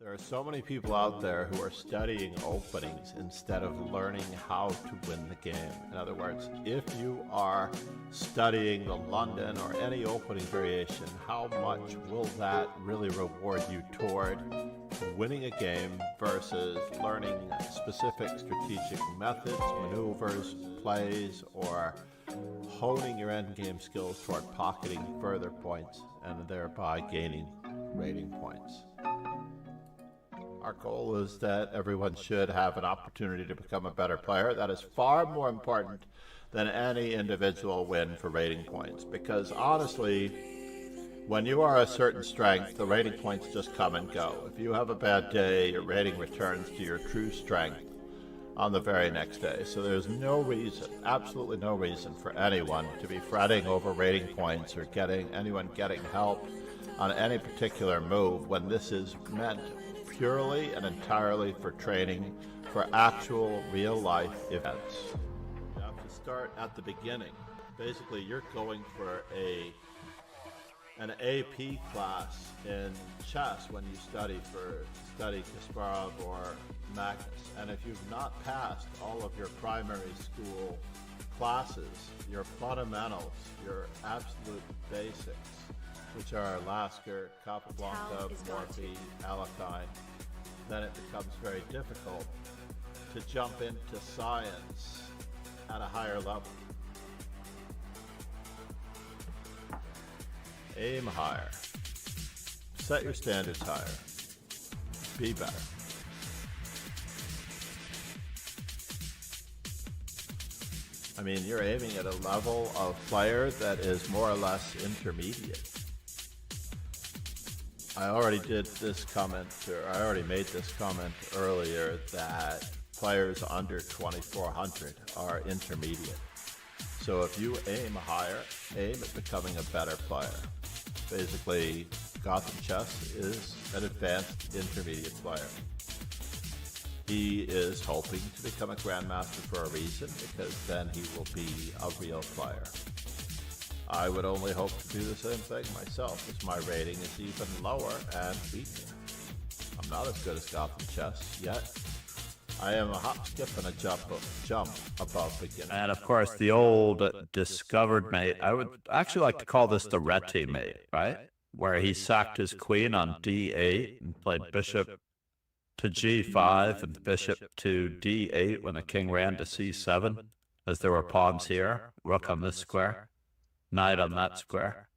There are so many people out there who are studying openings instead of learning how to win the game. In other words, if you are studying the London or any opening variation, how much will that really reward you toward winning a game versus learning specific strategic methods, maneuvers, plays, or honing your endgame skills toward pocketing further points and thereby gaining rating points? Our goal is that everyone should have an opportunity to become a better player. That is far more important than any individual win for rating points, because honestly, when you are a certain strength, the rating points just come and go. If you have a bad day, your rating returns to your true strength on the very next day. So there's no reason, absolutely no reason for anyone to be fretting over rating points or anyone getting help on any particular move when this is meant purely and entirely for training for actual real-life events. You have to start at the beginning. Basically, you're going for an AP class in chess when you study Kasparov or Magnus. And if you've not passed all of your primary school classes, your fundamentals, your absolute basics, which are Lasker, Capablanca, Morphy, Alekhine, then it becomes very difficult to jump into science at a higher level. Aim higher. Set your standards higher. Be better. I mean, you're aiming at a level of player that is more or less intermediate. I already made this comment earlier that players under 2400 are intermediate. So if you aim higher, aim at becoming a better player. Basically, Gotham Chess is an advanced intermediate player. He is hoping to become a grandmaster for a reason, because then he will be a real player. I would only hope to do the same thing myself, as my rating is even lower and weaker. I'm not as good as Gotham Chess yet. I am a hop, skip, and a jump above beginner. And of course, the old discovered mate, I would actually like to call this the Reti mate, right? Where he sacked his queen on d8 and played bishop to g5 and bishop to d8 when the king ran to c7, as there were pawns here, rook on this square, knight on that square.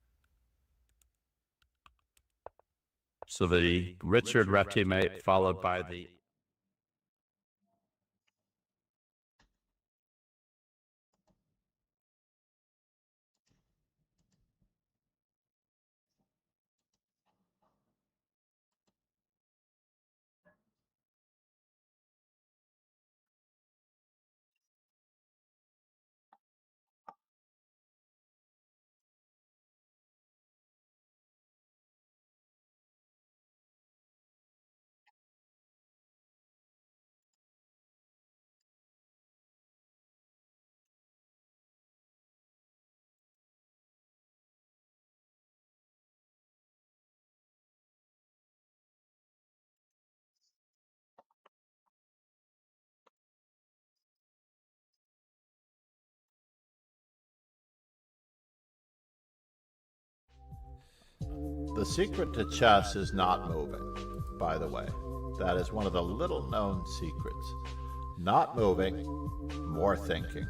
So the Richard Reti mate followed by the The secret to chess is not moving, by the way. That is one of the little known secrets. Not moving, more thinking.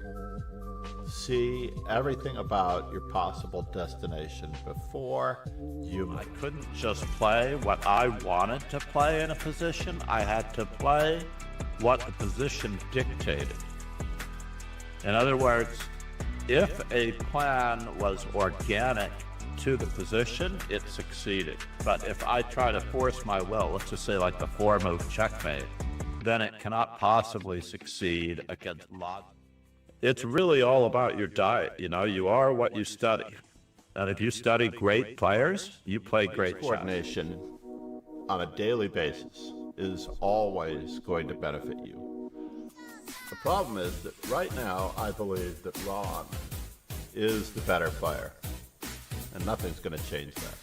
See everything about your possible destination before you... I couldn't just play what I wanted to play in a position. I had to play what the position dictated. In other words, if a plan was organic to the position, it succeeded. But if I try to force my will, let's just say like the 4-move checkmate, then it cannot possibly succeed against logic. It's really all about your diet. You know, you are what you study. And if you study great players, you play great chess. Coordination on a daily basis is always going to benefit you. The problem is that right now, I believe that Ron is the better player. And nothing's going to change that.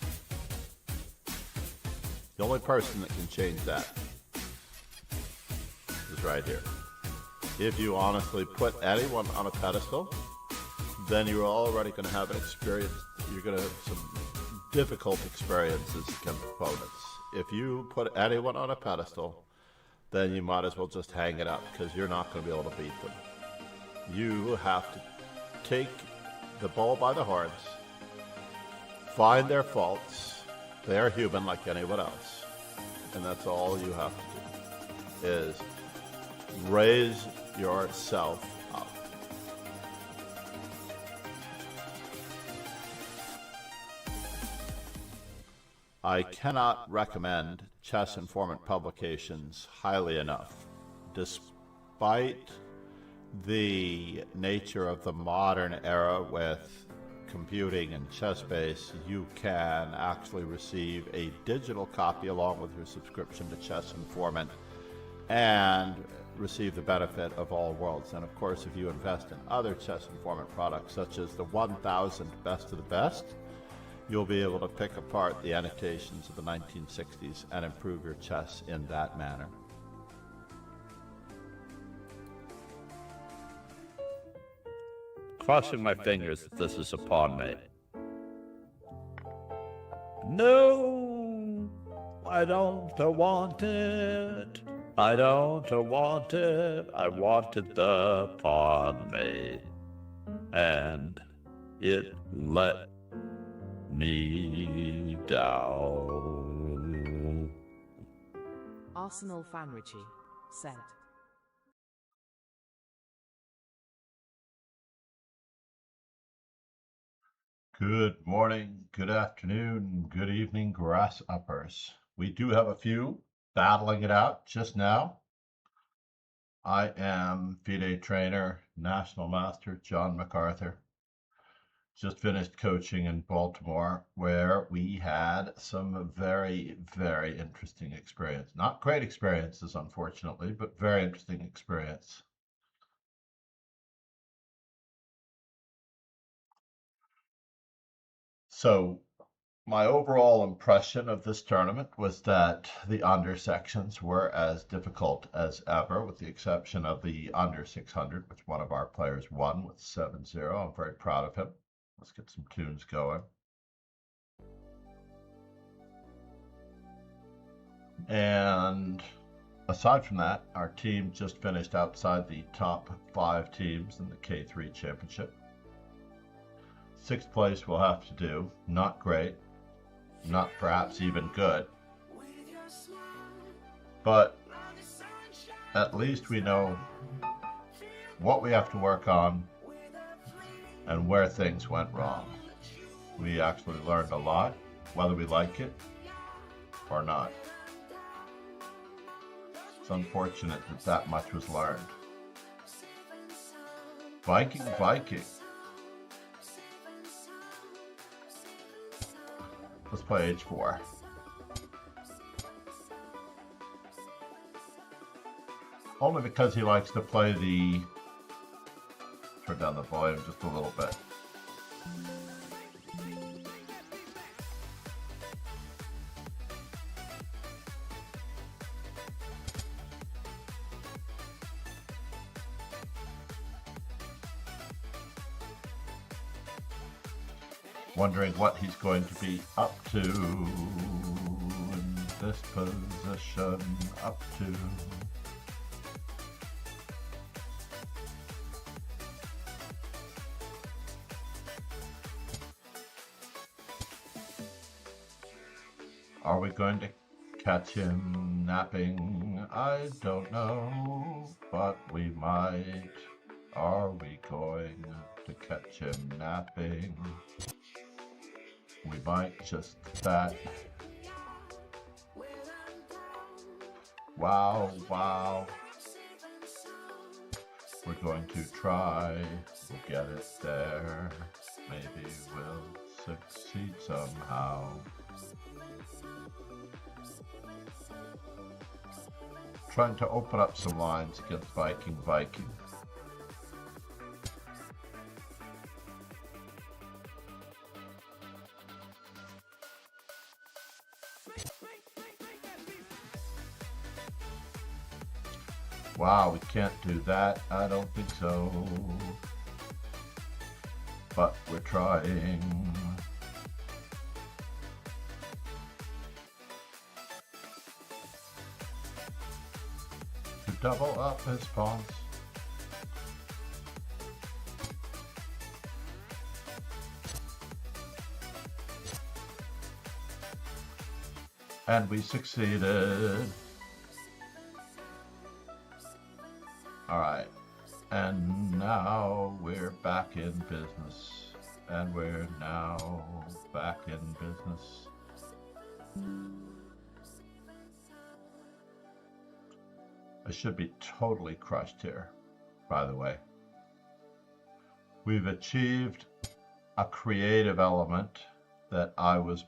The only person that can change that is right here. If you honestly put anyone on a pedestal, then you're already going to have an experience. You're going to have some difficult experiences against opponents. If you put anyone on a pedestal, then you might as well just hang it up, because you're not going to be able to beat them. You have to take the bull by the horns, find their faults. They are human like anyone else. And that's all you have to do, is raise yourself up. I cannot recommend Chess Informant publications highly enough. Despite the nature of the modern era with computing and ChessBase, you can actually receive a digital copy along with your subscription to Chess Informant and receive the benefit of all worlds. And of course, if you invest in other Chess Informant products, such as the 1000 Best of the Best, you'll be able to pick apart the annotations of the 1960s and improve your chess in that manner. Crossing my fingers that this is a pawn mate. No, I don't want it. I don't want it. I wanted the pawn mate, and it let me down. Arsenal fan Richie said. Good morning, good afternoon, good evening, grasshoppers. We do have a few battling it out just now. I am FIDE trainer, National Master John MacArthur. Just finished coaching in Baltimore, where we had some very, very interesting experience. Not great experiences, unfortunately, but very interesting experience. So my overall impression of this tournament was that the under sections were as difficult as ever, with the exception of the under 600, which one of our players won with 7-0. I'm very proud of him. Let's get some tunes going. And aside from that, our team just finished outside the top 5 teams in the K3 championship. 6th place we'll have to do. Not great. Not perhaps even good. But at least we know what we have to work on and where things went wrong. We actually learned a lot, whether we like it or not. It's unfortunate that that much was learned. Viking. Let's play H4. Only because he likes to play the... Turn down the volume just a little bit. Wondering what he's going to be up to in this position, up to. Are we going to catch him napping? I don't know, but we might. Are we going to catch him napping? We might just that. Wow. We're going to try. We'll get it there. Maybe we'll succeed somehow. Trying to open up some lines against Viking. Wow, we can't do that. I don't think so. But we're trying. To double up his pawns. And we succeeded. All right. And now we're back in business. And we're now back in business. I should be totally crushed here, by the way. We've achieved a creative element that I was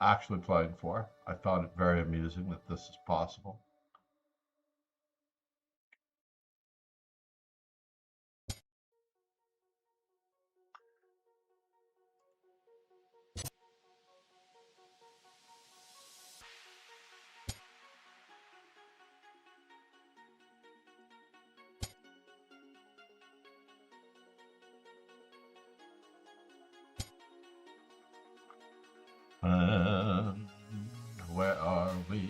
actually playing for. I found it very amusing that this is possible. Where are we?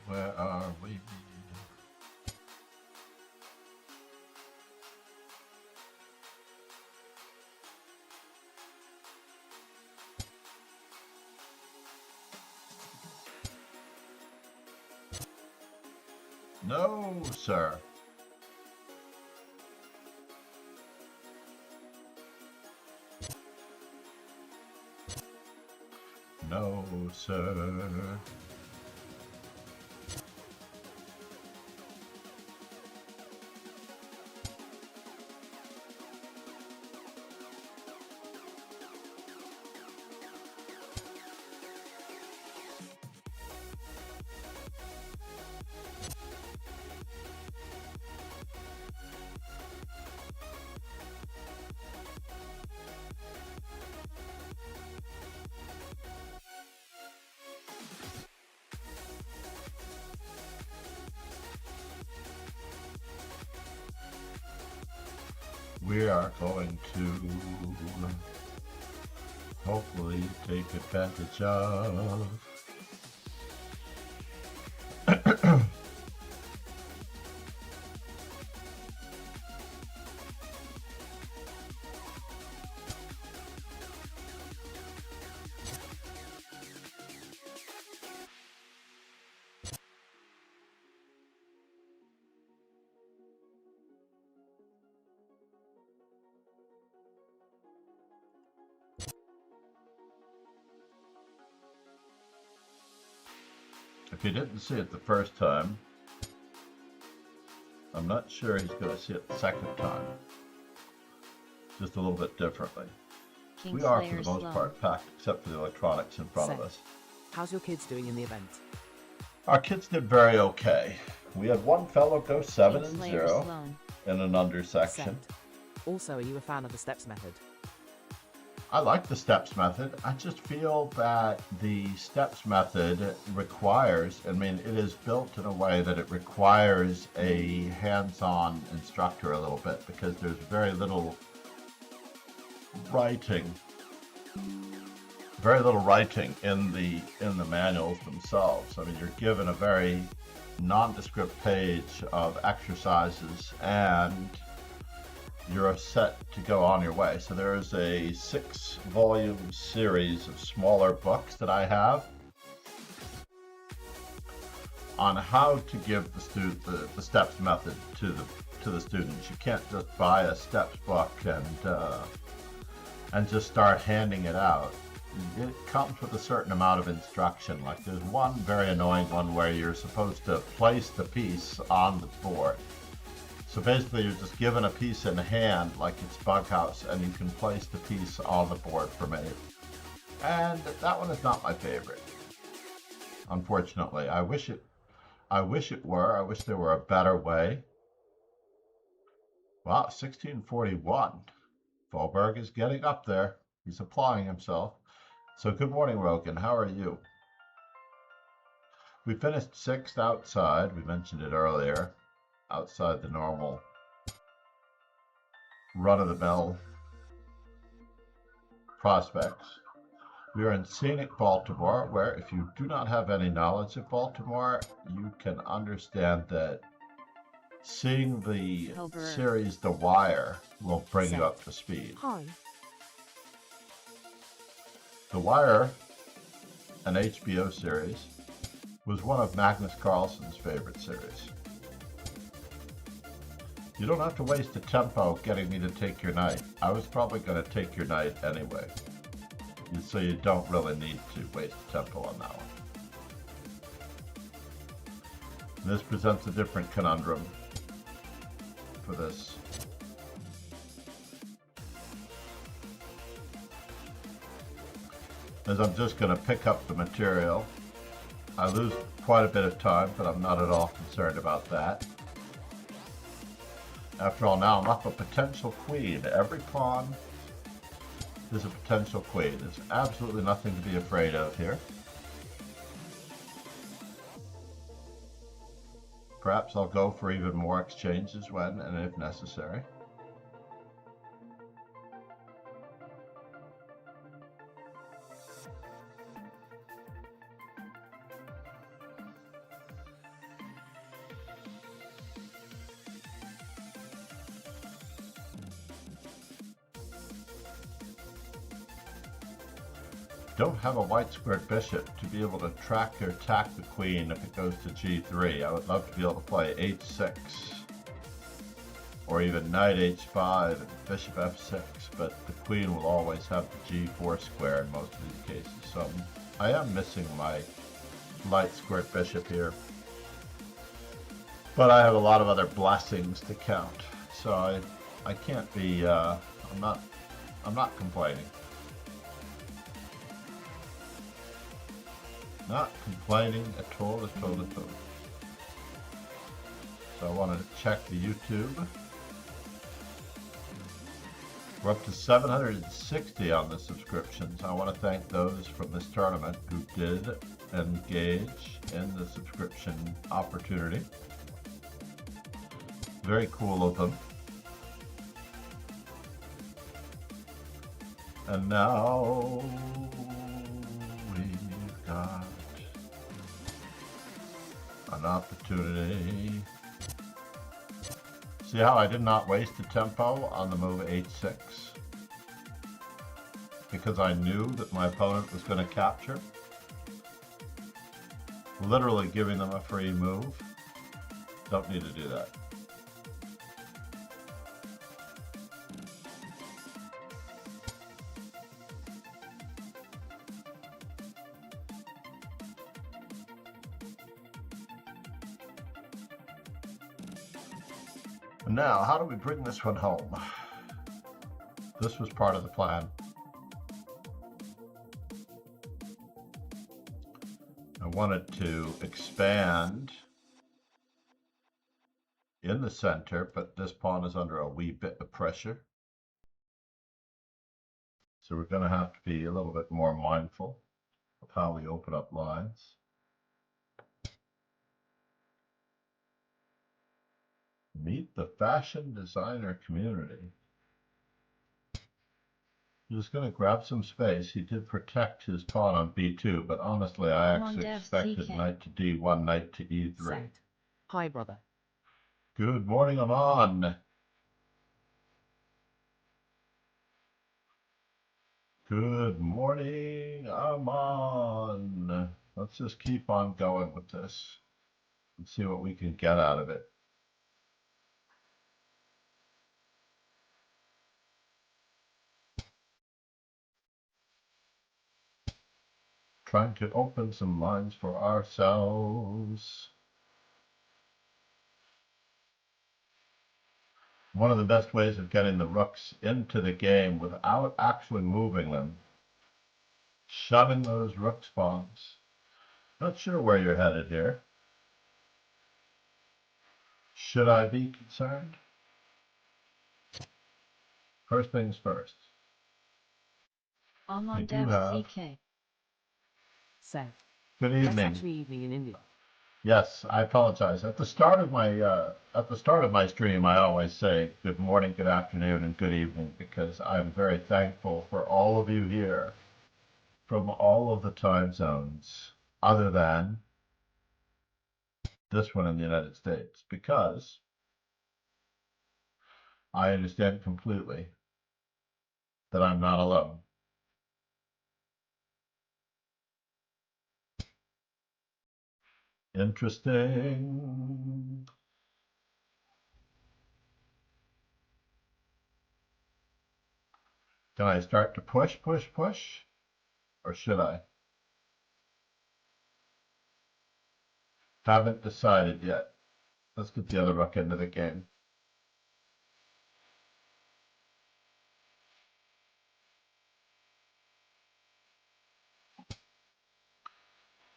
Where are we? No, sir. No, sir. We are going to hopefully take advantage of If you didn't see it the first time, I'm not sure he's going to see it the second time. Just a little bit differently. King We are, for Slayer the most slow. part, packed except for the electronics in front of Set. us. How's your kids doing in the event? Our kids did very okay. We had one fellow go 7 King and Slayer 0 Sloan. in an under Set. section. Also, are you a fan of the steps method? I like the steps method. I just feel that the steps method requires, I mean, it is built in a way that it requires a hands-on instructor a little bit because there's very little writing in the manuals themselves. I mean, you're given a very nondescript page of exercises and you're set to go on your way. So there's a 6-volume series of smaller books that I have on how to give the steps method to the students. You can't just buy a steps book and just start handing it out. It comes with a certain amount of instruction. Like there's one very annoying one where you're supposed to place the piece on the board. So basically you're just given a piece in hand like it's Bughouse and you can place the piece on the board for me. And that one is not my favorite. Unfortunately, I wish it were. I wish there were a better way. Wow, 1641. Faubourg is getting up there. He's applying himself. So good morning, Rogan. How are you? We finished 6th outside. We mentioned it earlier. outside the normal run-of-the-mill prospects. We are in scenic Baltimore, where if you do not have any knowledge of Baltimore, you can understand that seeing the series The Wire will bring you up to speed. Hi. The Wire, an HBO series, was one of Magnus Carlsen's favorite series. You don't have to waste a tempo getting me to take your knight. I was probably going to take your knight anyway. So you don't really need to waste a tempo on that one. This presents a different conundrum for this. As I'm just going to pick up the material. I lose quite a bit of time, but I'm not at all concerned about that. After all, now I'm up a potential queen. Every pawn is a potential queen. There's absolutely nothing to be afraid of here. Perhaps I'll go for even more exchanges when and if necessary. Don't have a white squared bishop to be able to track or attack the queen if it goes to g3. I would love to be able to play h6 or even knight h5 and bishop f6, but the queen will always have the g4 square in most of these cases. So I am missing my light squared bishop here, but I have a lot of other blessings to count. So I can't be I'm not complaining. Not complaining at all. So I wanted to check the YouTube. We're up to 760 on the subscriptions. I want to thank those from this tournament who did engage in the subscription opportunity. Very cool of them. And now we've got an opportunity. See how I did not waste the tempo on the move h6? Because I knew that my opponent was going to capture. Literally giving them a free move. Don't need to do that. Now, how do we bring this one home? This was part of the plan. I wanted to expand in the center, but this pawn is under a wee bit of pressure. So we're going to have to be a little bit more mindful of how we open up lines. Meet the fashion designer community. I'm just going to grab some space. He did protect his pawn on b2, but honestly, I actually expected knight to d1, knight to e3. Set. Hi, brother. Good morning, Aman. Good morning, Aman. Let's just keep on going with this and see what we can get out of it. Trying to open some lines for ourselves. One of the best ways of getting the rooks into the game without actually moving them, shoving those rook spawns. Not sure where you're headed here. Should I be concerned? First things first. I do have. Set. Good It's evening. actually evening in India. Yes, I apologize. At the start of my stream, I always say good morning, good afternoon, and good evening because I'm very thankful for all of you here from all of the time zones other than this one in the United States because I understand completely that I'm not alone. Interesting. Can I start to push, push, push? Or should I? Haven't decided yet. Let's get the other rook into the game.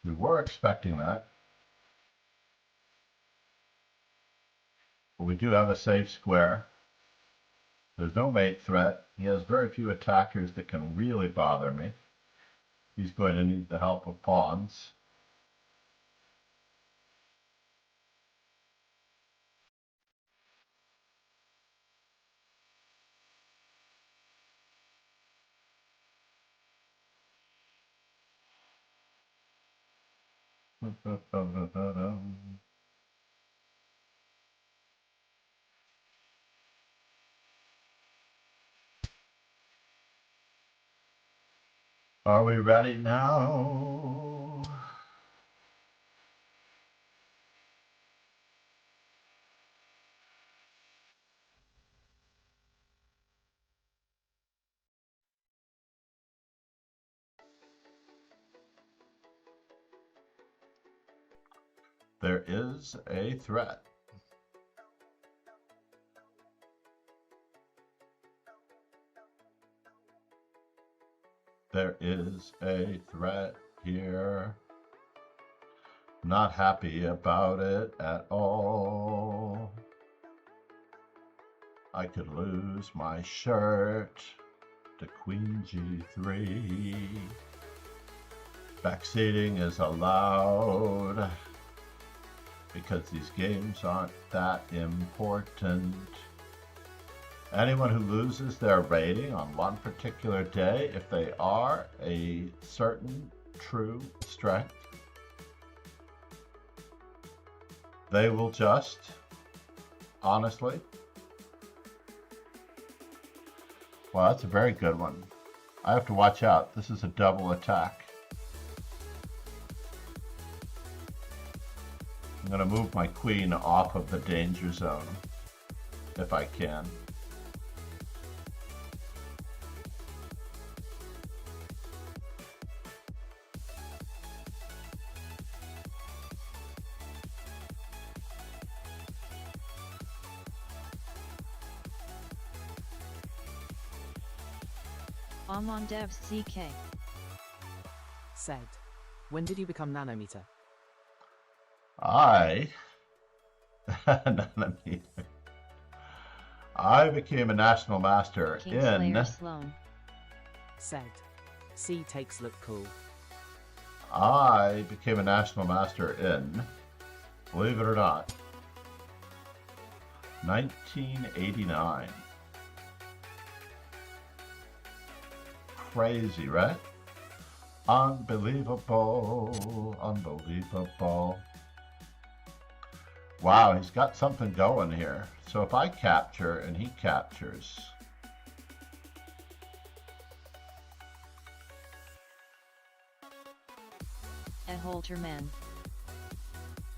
We were expecting that. But we do have a safe square. There's no mate threat. He has very few attackers that can really bother me. He's going to need the help of pawns. Are we ready now? There is a threat. There is a threat here. Not happy about it at all. I could lose my shirt to Queen G3. Backseating is allowed because these games aren't that important. Anyone who loses their rating on one particular day, if they are a certain true strength, they will just, honestly, well, that's a very good one. I have to watch out. This is a double attack. I'm going to move my queen off of the danger zone, if I can. Amon Dev CK said, when did you become nanometer? I became a national master Kingslayer in. Sloan Said, C takes look cool. I became a national master in, believe it or not, 1989. Crazy, right? Unbelievable, unbelievable. Wow, he's got something going here. So if I capture and he captures, Holterman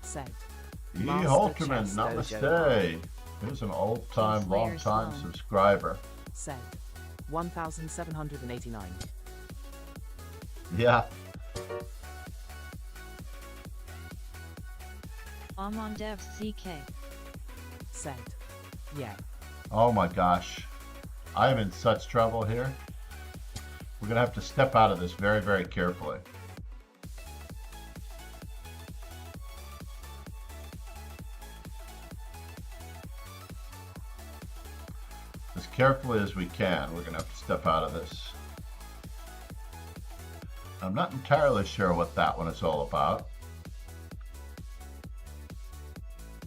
Said, E. Master Holterman, Chess namaste. Dojo. Here's an old-time, Kingslayer long-time Sloan. subscriber. said, 1789. Yeah, Amon Dev CK Said, yeah. oh my gosh. I am in such trouble here. We're going to have to step out of this very, very carefully. As carefully as we can, we're going to have to step out of this. I'm not entirely sure what that one is all about.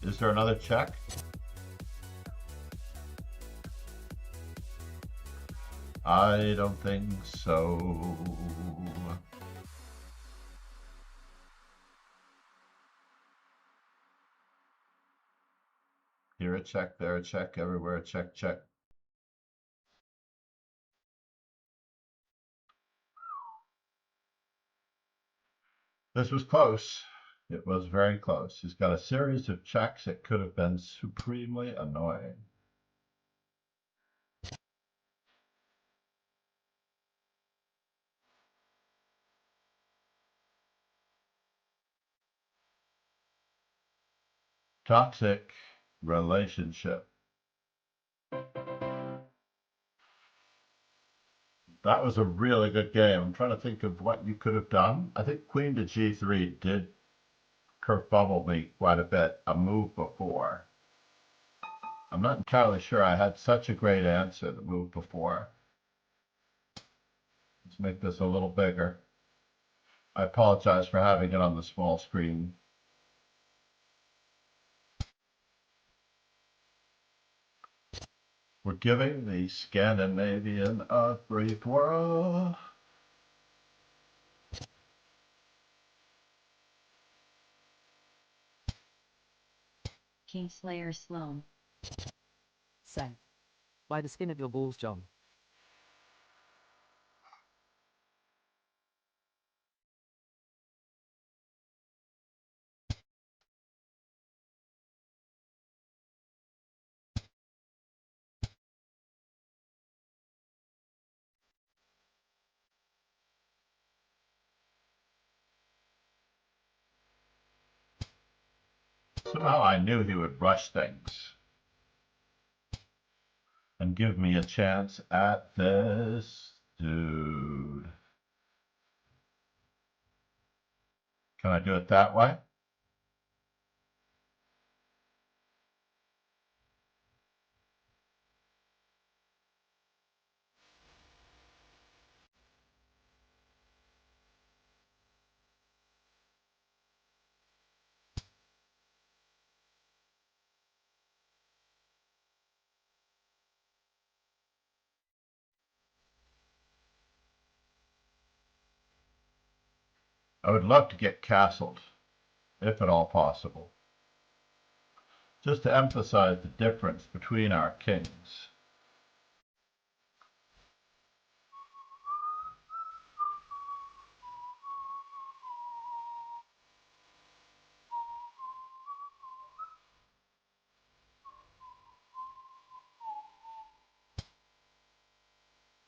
Is there another check? I don't think so. Here a check, there a check, everywhere a check, check. This was close. It was very close. He's got a series of checks that could have been supremely annoying. Toxic relationship. That was a really good game. I'm trying to think of what you could have done. I think queen to g3 did kerfuffle me quite a bit, a move before. I'm not entirely sure I had such a great answer the move before. Let's make this a little bigger. I apologize for having it on the small screen. We're giving the Scandinavian a brief whirl. Kingslayer Sloan. Said. By the skin of your balls, John. Somehow I knew he would rush things and give me a chance at this dude. Can I do it that way? I would love to get castled, if at all possible, just to emphasize the difference between our kings.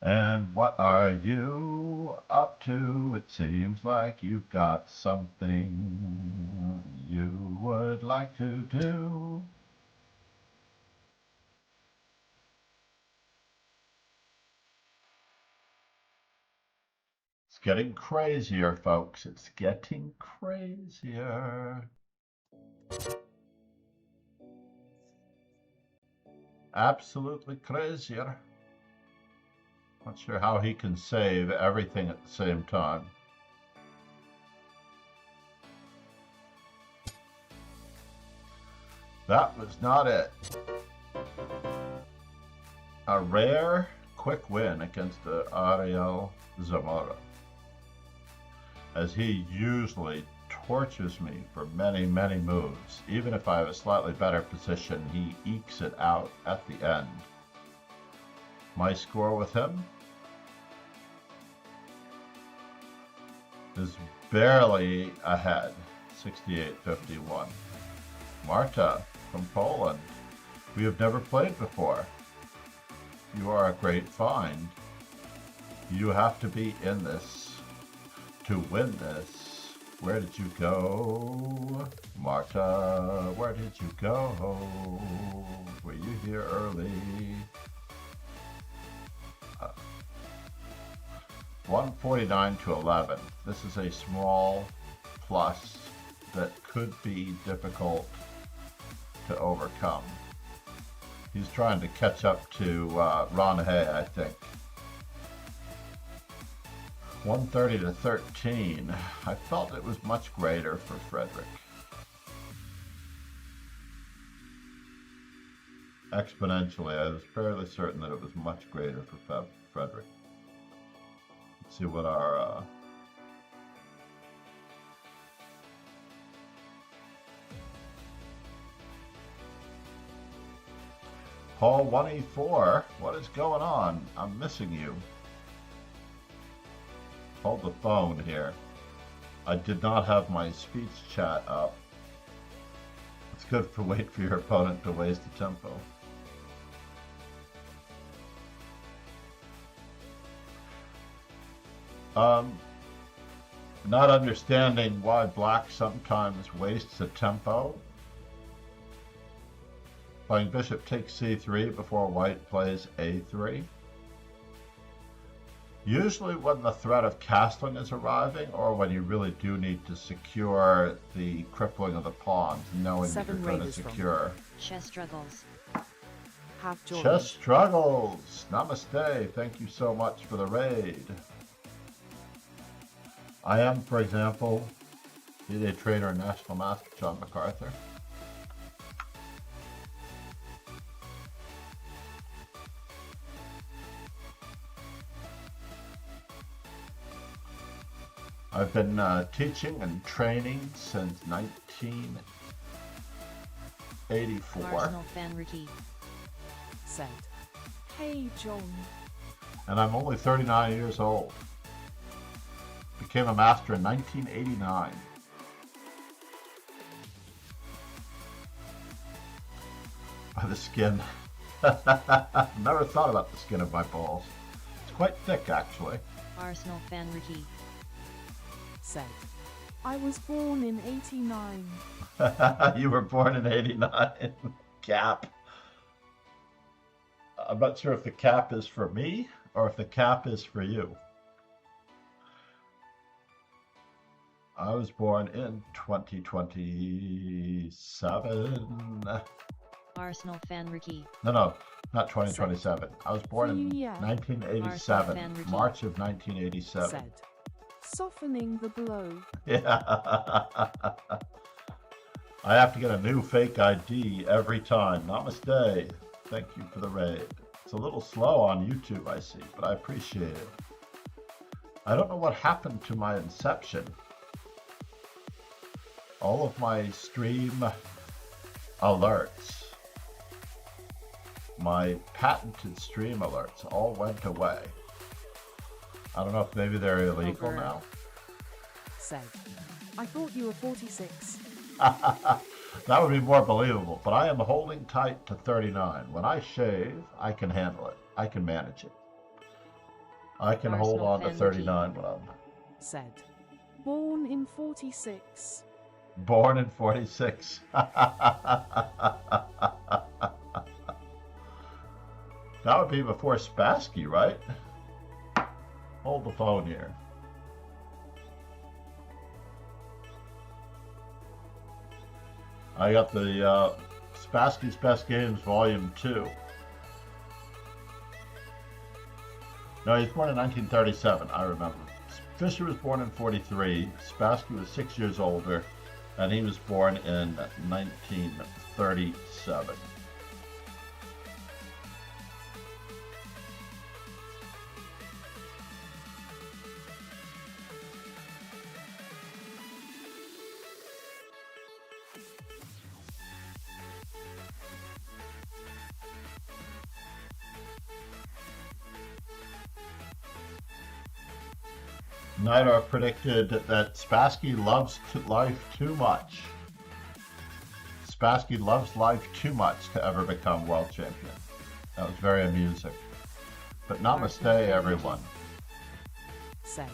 And what are you up to? It seems like you've got something you would like to do. It's getting crazier, folks. It's getting crazier. Absolutely crazier. Not sure how he can save everything at the same time. That was not it. A rare, quick win against Ariel Zamora, as he usually tortures me for many, many moves. Even if I have a slightly better position, he ekes it out at the end. My score with him is barely ahead, 68-51. Marta from Poland, we have never played before. You are a great find. You have to be in this to win this. Where did you go? Marta, where did you go? Were you here early? 149-11. This is a small plus that could be difficult to overcome. He's trying to catch up to Ron Hay, I think. 130-13. I felt it was much greater for Frederick. exponentially. I was fairly certain that it was much greater for Frederick. Let's see what our Paul 184, what is going on? I'm missing you. Hold the phone here. I did not have my speech chat up. It's good for wait for your opponent to waste the tempo. Not understanding why black sometimes wastes a tempo. Playing bishop takes c3 before white plays a3. Usually when the threat of castling is arriving, or when you really do need to secure the crippling of the pawns, knowing that you're going to secure. Chess struggles. Chess struggles. Namaste. Thank you so much for the raid. I am, for example, D-Day trainer and national master John MacArthur. I've been teaching and training since 1984. Arsenal fan Ricky said, "Hey John." And I'm only 39 years old. Became a master in 1989. By the skin. Never thought about the skin of my balls. It's quite thick, actually. Arsenal fan Ricky said, "I was born in '89. You were born in 89. Cap. I'm not sure if the cap is for me or if the cap is for you. I was born in 2027. Arsenal fan Ricky No, not 2027. I was born in Yeah. 1987, March of 1987. said, Softening the blow. Yeah. I have to get a new fake ID every time. Namaste. Thank you for the raid. It's a little slow on YouTube, I see, but I appreciate it. I don't know what happened to my inception. All of my stream alerts, my patented stream alerts, all went away. I don't know if maybe they're illegal Over. now. said, I thought you were 46. That would be more believable, but I am holding tight to 39. When I shave, I can handle it. I can manage it. I can hold Arsenal on to fan 39 when I'm said, Born in 46. born in 46. That would be before Spassky, right? Hold the phone here. I got the Spassky's Best Games Volume 2. No, he was born in 1937, I remember. Fisher was born in 43, Spassky was 6 years older, and he was born in 1937. Nidar predicted that Spassky loves life too much. Spassky loves life too much to ever become world champion. That was very amusing. But namaste, everyone. said,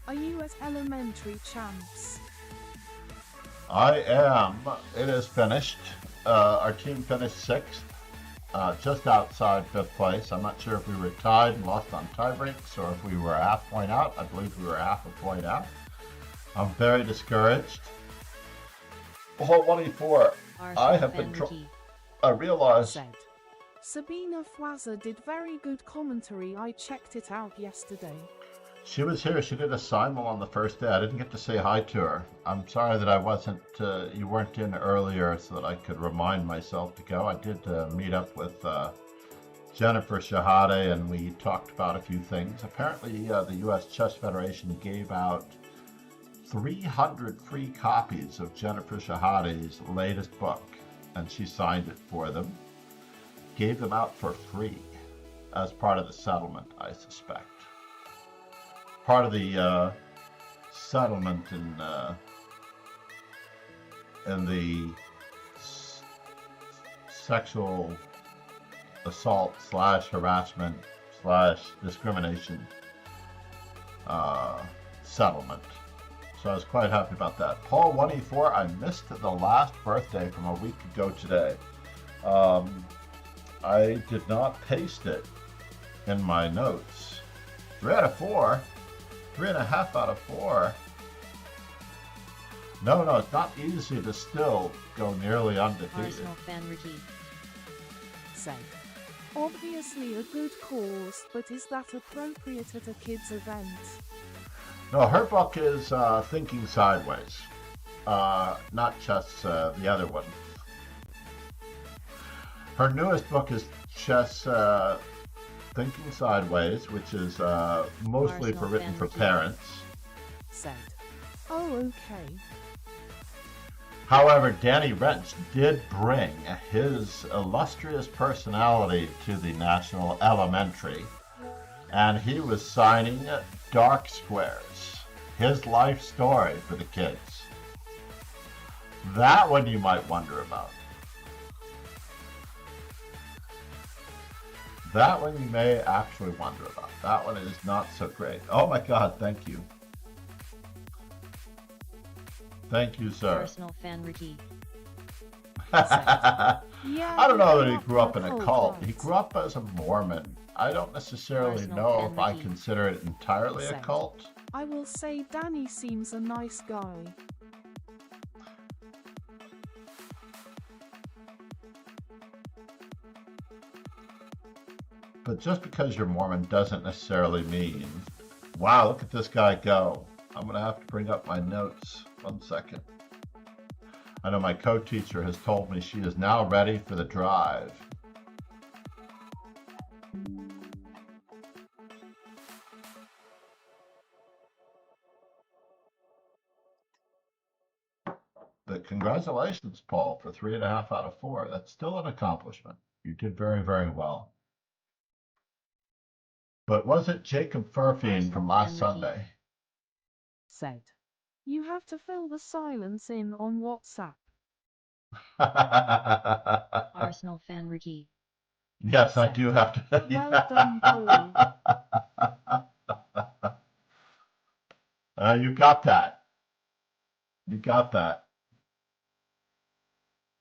Are you at elementary champs? I am. It is finished. Our team finished 6th, just outside 5th place. I'm not sure if we were tied and lost on tie breaks or if we were a half point out. I believe we were half a point out. I'm very discouraged. Hole 184. I have been I realized said, Sabina Fwaza did very good commentary. I checked it out yesterday. She was here. She did a simul on the first day. I didn't get to say hi to her. I'm sorry that I wasn't. You weren't in earlier, so that I could remind myself to go. I did meet up with Jennifer Shahade, and we talked about a few things. Apparently, the U.S. Chess Federation gave out 300 free copies of Jennifer Shahade's latest book, and she signed it for them. Gave them out for free as part of the settlement, I suspect. Part of the settlement in the sexual assault / harassment / discrimination settlement. So I was quite happy about that. Paul 184, I missed the last birthday from a week ago today. I did not paste it in my notes. 3 out of 4. 3.5 out of 4. No, it's not easy to still go nearly undefeated. Arsenal fan Ricky. Said. Obviously a good cause, but is that appropriate at a kid's event? No, her book is Thinking Sideways. Not Chess, the other one. Her newest book is Chess Thinking Sideways, which is mostly written for parents. Said. Oh, okay. However, Danny Wrench did bring his illustrious personality to the National Elementary, and he was signing Dark Squares, his life story for the kids. That one you might wonder about. That one you may actually wonder about. That one is not so great. Oh my God, thank you. Thank you, sir. Arsenal fan Ricky. I Yeah, don't know that he grew grew up in a cult. right. He grew up as a Mormon. I don't necessarily Arsenal know fan if I Ricky. consider it entirely a Said. cult. I will say Danny seems a nice guy. But just because you're Mormon doesn't necessarily mean, wow, look at this guy go. I'm going to have to bring up my notes. 1 second. I know my co-teacher has told me she is now ready for the drive. But congratulations, Paul, for 3.5 out of 4. That's still an accomplishment. You did very, very well. But was it Jacob Furfiend from last Sunday? Said. You have to fill the silence in on WhatsApp. Arsenal fan Ricky. Yes, I do have to. Well done, Paul. You got that. You got that.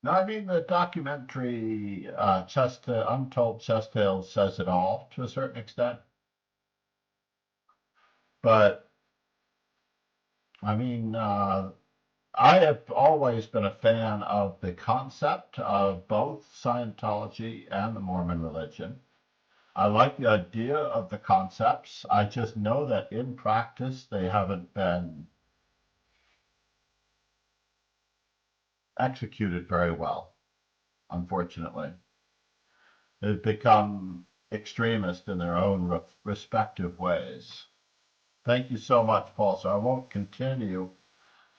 No, I mean the documentary Untold Chess Tales says it all to a certain extent. But I mean, I have always been a fan of the concept of both Scientology and the Mormon religion. I like the idea of the concepts. I just know that in practice they haven't been executed very well, unfortunately. They've become extremist in their own respective ways. Thank you so much, Paul. So I won't continue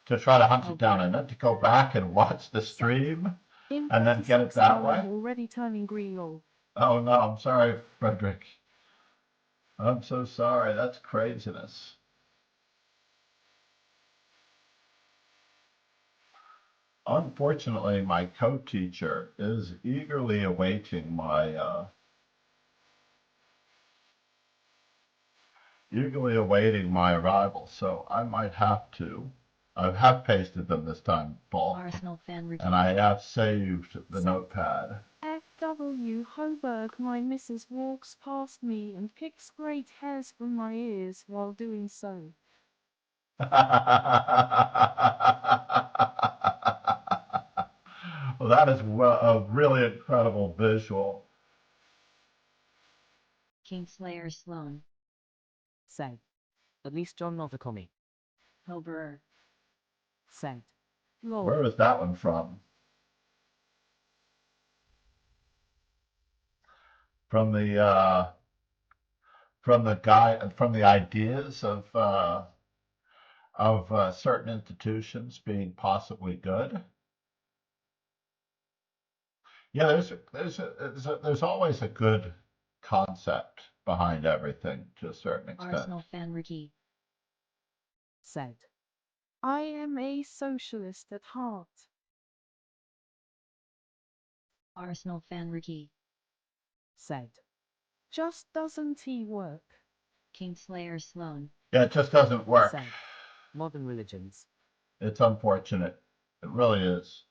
to try to hunt it down. I meant to go back and watch the stream In and then get it 36 that I'm way. already turning green. Oh no, I'm sorry, Frederick. I'm so sorry. That's craziness. Unfortunately, my co-teacher is eagerly awaiting my arrival, so I might have to. I have pasted them this time, Paul, Arsenal fan Ricky. and I have saved the notepad. FW Hoberg, my missus walks past me and picks great hairs from my ears while doing so. Well, that is a really incredible visual. Kingslayer Sloan. Said. At least John not a commie. Hoberer. Said. Lol. Where was that one from? From the ideas of certain institutions being possibly good. Yeah, there's always a good concept behind everything to a certain extent. Arsenal fan Ricky. Said. I am a socialist at heart. Arsenal fan Ricky. Said. Just doesn't he work? Kingslayer Sloan. Yeah, it just doesn't work. Said. Modern religions. It's unfortunate. It really is.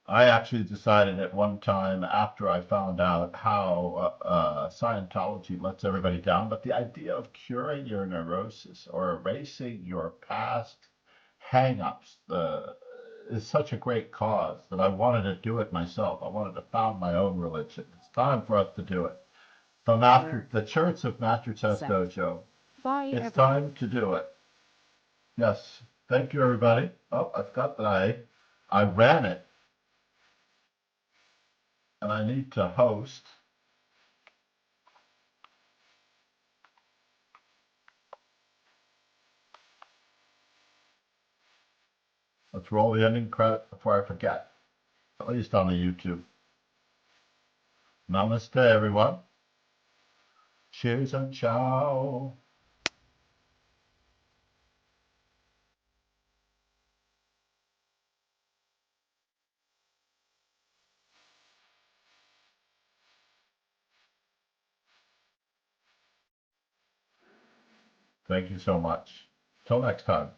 I actually decided at one time after I found out how Scientology lets everybody down, but the idea of curing your neurosis or erasing your past hang-ups is such a great cause that I wanted to do it myself. I wanted to found my own religion. It's time for us to do it. From after the Church of Master Chess Seth. Dojo, Bye it's everyone. time to do it. Yes. Thank you, everybody. Oh, I forgot that I ran it. And I need to host. Let's roll the ending credit before I forget, at least on the YouTube. Namaste, everyone. Cheers and ciao. Thank you so much. Till next time.